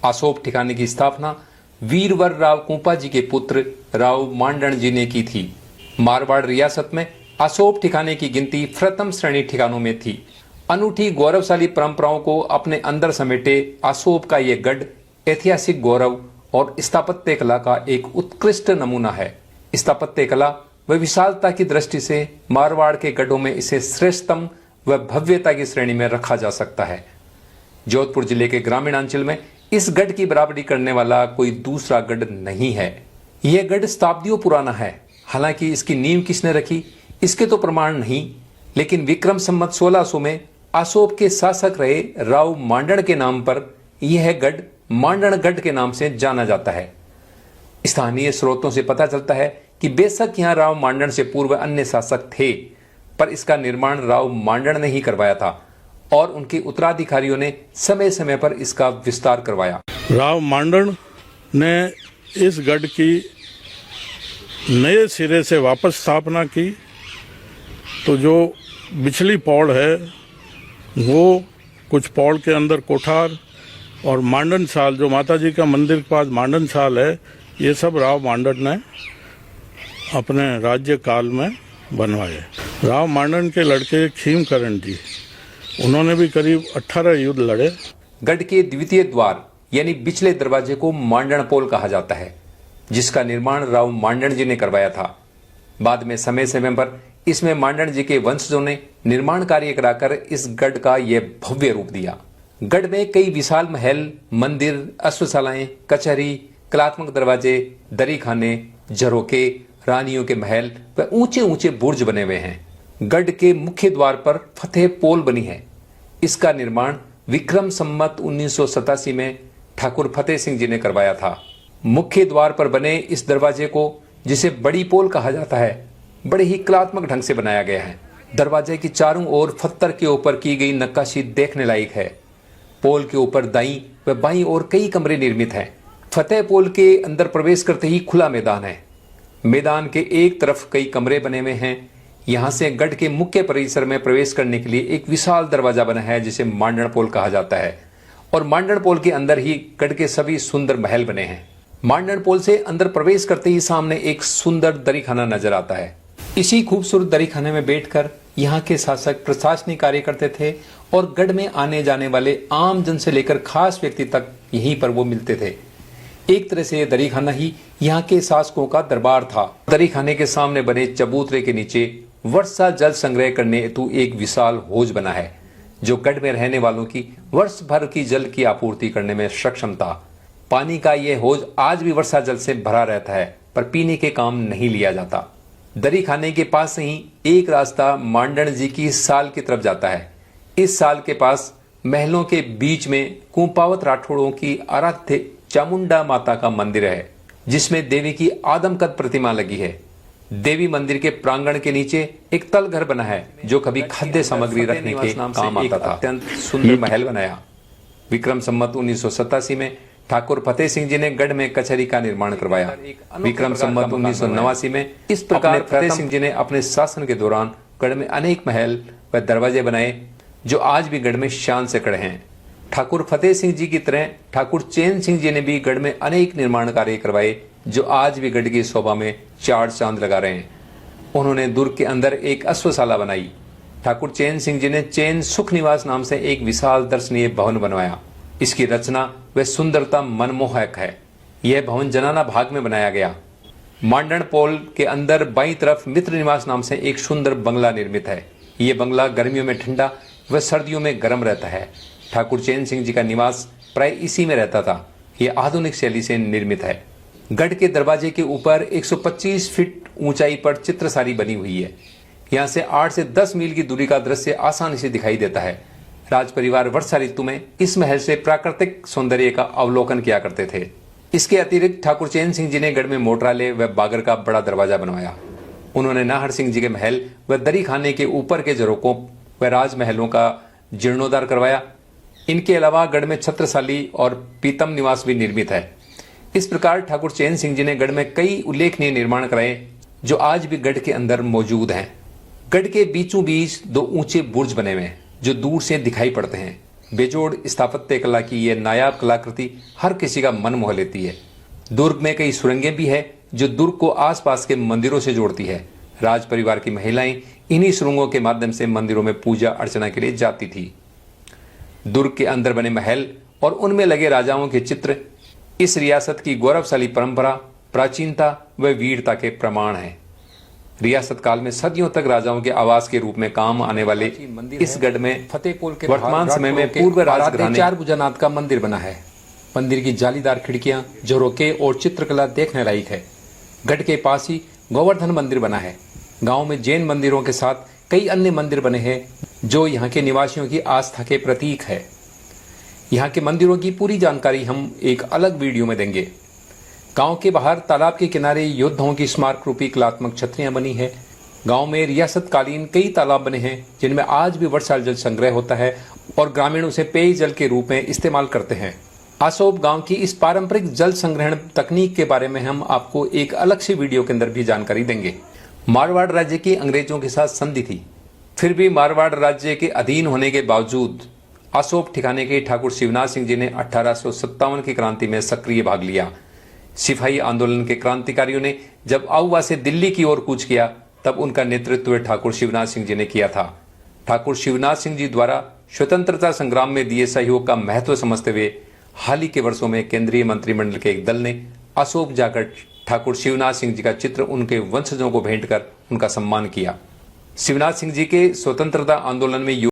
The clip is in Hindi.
आसोप ठिकाने की स्थापना वीरवर राव कुंपा जी के पुत्र राव मांडण जी ने की थी। मारवाड़ रियासत में आसोप ठिकाने की गिनती प्रथम श्रेणी ठिकानों में थी। अनूठी गौरवशाली परंपराओं को अपने अंदर समेटे आसोप का यह गढ़ ऐतिहासिक गौरव और स्थापत्य कला का एक उत्कृष्ट नमूना है। स्थापत्य कला व विशालता की दृष्टि से मारवाड़ के गढ़ों में इसे श्रेष्ठतम व भव्यता की श्रेणी में रखा जा सकता है। जोधपुर जिले के ग्रामीणांचल में इस गढ़ की बराबरी करने वाला कोई दूसरा गढ़ नहीं है। यह गढ़ शताब्दियों पुराना है। हालांकि इसकी नींव किसने रखी इसके तो प्रमाण नहीं, लेकिन विक्रम संवत 1600 में आसोप के शासक रहे राव मांडण के नाम पर यह गढ़ मांडणगढ़ के नाम से जाना जाता है। स्थानीय स्रोतों से पता चलता है कि बेशक यहां राव मांडण से पूर्व अन्य शासक थे, पर इसका निर्माण राव मांडण ने ही करवाया था और उनके उत्तराधिकारियों ने समय समय पर इसका विस्तार करवाया। राव मांडण ने इस गढ़ की नए सिरे से वापस स्थापना की, तो जो बिछली पौड़ है वो कुछ पौड़ के अंदर कोठार और मांडन साल, जो माता जी का मंदिर के पास मांडन साल है, ये सब राव मांडन ने अपने राज्य काल में बनवाए। राव मांडन के लड़के खीमकरण जी, उन्होंने भी करीब 18 युद्ध लड़े। गढ़ के द्वितीय द्वार यानी बिछले दरवाजे को मांडण पोल कहा जाता है, जिसका निर्माण राव मांडण जी ने करवाया था। बाद में समय समय पर इसमें मांडण जी के वंशजों ने निर्माण कार्य कराकर इस गढ़ का यह भव्य रूप दिया। गढ़ में कई विशाल महल, मंदिर, अश्वशालाएं, कचहरी, कलात्मक दरवाजे, दरी खाने, झरोके, रानियों के महल व ऊंचे ऊंचे बुर्ज बने हुए हैं। गढ़ के मुख्य द्वार पर फतेह पोल बनी है। इसका निर्माण विक्रम संवत 1987 में ठाकुर फतेह सिंह जी ने करवाया था। मुख्य द्वार पर बने इस दरवाजे को, जिसे बड़ी पोल कहा जाता है, बड़े ही कलात्मक ढंग से बनाया गया है। दरवाजे की चारों ओर पत्थर के ऊपर की गई नक्काशी देखने लायक है। पोल के ऊपर दाईं व बाईं ओर कई कमरे निर्मित हैं। फतेह पोल के अंदर प्रवेश करते ही खुला मैदान है। मैदान के एक तरफ कई कमरे बने हुए हैं। यहाँ से गढ़ के मुख्य परिसर में प्रवेश करने के लिए एक विशाल दरवाजा बना है, जिसे मांडण पोल कहा जाता है, और मांडण पोल के अंदर ही गढ़ के सभी सुंदर महल बने हैं। मांडण पोल से अंदर प्रवेश करते ही सामने एक सुंदर दरीखाना नजर आता है। इसी खूबसूरत दरीखाने में बैठकर यहाँ के शासक प्रशासनिक कार्य करते थे और गढ़ में आने जाने वाले आम जन से लेकर खास व्यक्ति तक यहीं पर वो मिलते थे। एक तरह से दरीखाना ही यहाँ के शासकों का दरबार था। दरीखाने के सामने बने चबूतरे के नीचे वर्षा जल संग्रह करने हेतु एक विशाल हौज बना है, जो गढ़ में रहने वालों की वर्ष भर की जल की आपूर्ति करने में सक्षम था। पानी का यह हौज आज भी वर्षा जल से भरा रहता है, पर पीने के काम नहीं लिया जाता। दरी खाने के पास से ही एक रास्ता मांडण जी की साल की तरफ जाता है। इस साल के पास महलों के बीच में कुंपावत राठौड़ों की आराध्य चामुंडा माता का मंदिर है, जिसमें देवी की आदमकद प्रतिमा लगी है। देवी मंदिर के प्रांगण के नीचे एक तल घर बना है, जो कभी खाद्य सामग्री रखने के काम आता था। अत्यंत सुंदर महल बनाया। विक्रम संवत 1987 में ठाकुर फतेह सिंह जी ने गढ़ में कचहरी का निर्माण करवाया। विक्रम संवत 1989 में इस प्रकार फतेह सिंह जी ने अपने शासन के दौरान गढ़ में अनेक महल व दरवाजे बनाए, जो आज भी गढ़ में शान से खड़े हैं। ठाकुर फतेह सिंह जी की तरह ठाकुर चैन सिंह जी ने भी गढ़ में अनेक निर्माण कार्य करवाए, जो आज भी गढ़ की शोभा में चार चांद लगा रहे हैं। उन्होंने दुर्ग के अंदर एक अश्वशाला बनाई। ठाकुर चैन सिंह जी ने चैन सुख निवास नाम से एक विशाल दर्शनीय भवन बनवाया। इसकी रचना व सुंदरता मनमोहक है। यह भवन जनाना भाग में बनाया गया। मांडण पोल के अंदर बाईं तरफ मित्र निवास नाम से एक सुंदर बंगला निर्मित है। यह बंगला गर्मियों में ठंडा व सर्दियों में गर्म रहता है। ठाकुर चैन सिंह जी का निवास प्राय इसी में रहता था। यह आधुनिक शैली से निर्मित है। गढ़ के दरवाजे के ऊपर 125 फीट ऊंचाई पर चित्रसारी बनी हुई है। यहाँ से 8 से 10 मील की दूरी का दृश्य आसानी से दिखाई देता है। राज परिवार वर्षा ऋतु में इस महल से प्राकृतिक सौंदर्य का अवलोकन किया करते थे। इसके अतिरिक्त ठाकुर चैन सिंह जी ने गढ़ में मोटराले व बागर का बड़ा दरवाजा बनवाया। उन्होंने नाहर सिंह जी के महल व दरी खाने के ऊपर के झरोकों व राजमहलों का जीर्णोद्धार करवाया। इनके अलावा गढ़ में छत्रसाली और पीतम निवास भी निर्मित है। इस प्रकार ठाकुर चैन सिंह जी ने गढ़ में कई उल्लेखनीय निर्माण कराए, जो आज भी गढ़ के अंदर मौजूद हैं। गढ़ के बीचों बीच 2 ऊंचे बुर्ज बने हुए हैं, जो दूर से दिखाई पड़ते हैं। बेजोड़ स्थापत्य कला की यह नायाब कलाकृति हर किसी का मन मोह लेती है। दुर्ग में कई सुरंगें भी है जो दुर्ग को आसपास के मंदिरों से जोड़ती है। राज परिवार की महिलाएं इन्हीं सुरंगों के माध्यम से मंदिरों में पूजा अर्चना के लिए जाती थी। दुर्ग के अंदर बने महल और उनमें लगे राजाओं के चित्र इस रियासत की गौरवशाली परंपरा, प्राचीनता व वीरता के प्रमाण हैं। रियासत काल में सदियों तक राजाओं के आवास के रूप में काम आने वाले इस गढ़ में फतेहपुर के वर्तमान समय में पूर्व राजघराने चार भुजानाथ का मंदिर बना है। मंदिर की जालीदार खिड़कियां, झरोके और चित्रकला देखने लायक है। गढ़ के पास ही गोवर्धन मंदिर बना है। गांव में जैन मंदिरों के साथ कई अन्य मंदिर बने हैं जो यहाँ के निवासियों की आस्था के प्रतीक है। यहाँ के मंदिरों की पूरी जानकारी हम एक अलग वीडियो में देंगे। गांव के बाहर तालाब के किनारे योद्धाओं की स्मारक रूपी कलात्मक छतरियां बनी है। गांव में रियासत कालीन कई तालाब बने हैं जिनमें आज भी वर्षा जल संग्रह होता है और ग्रामीण उसे पेयजल के रूप में इस्तेमाल करते हैं। आसोब गांव की इस पारंपरिक जल संग्रहण तकनीक के बारे में हम आपको एक अलग से वीडियो के अंदर भी जानकारी देंगे। मारवाड़ राज्य की अंग्रेजों के साथ संधि थी, फिर भी मारवाड़ राज्य के अधीन होने के बावजूद आसोब ठिकाने के ठाकुर शिवनाथ सिंह जी ने 1857 की क्रांति में सक्रिय भाग लिया। सिपाही आंदोलन के क्रांतिकारियों ने जब आउवा से दिल्ली की ओर कूच किया तब उनका नेतृत्व ठाकुर शिवनाथ सिंह जी ने किया था। ठाकुर शिवनाथ सिंह जी द्वारा स्वतंत्रता संग्राम में दिए सहयोग का महत्व समझते हुए हाल ही के वर्षों में केंद्रीय मंत्रिमंडल के एक दल ने आसोब जाकर ठाकुर शिवनाथ सिंह जी का चित्र उनके वंशजों को भेंट कर उनका सम्मान किया। शिवनाथ सिंह जी के स्वतंत्रता आंदोलन में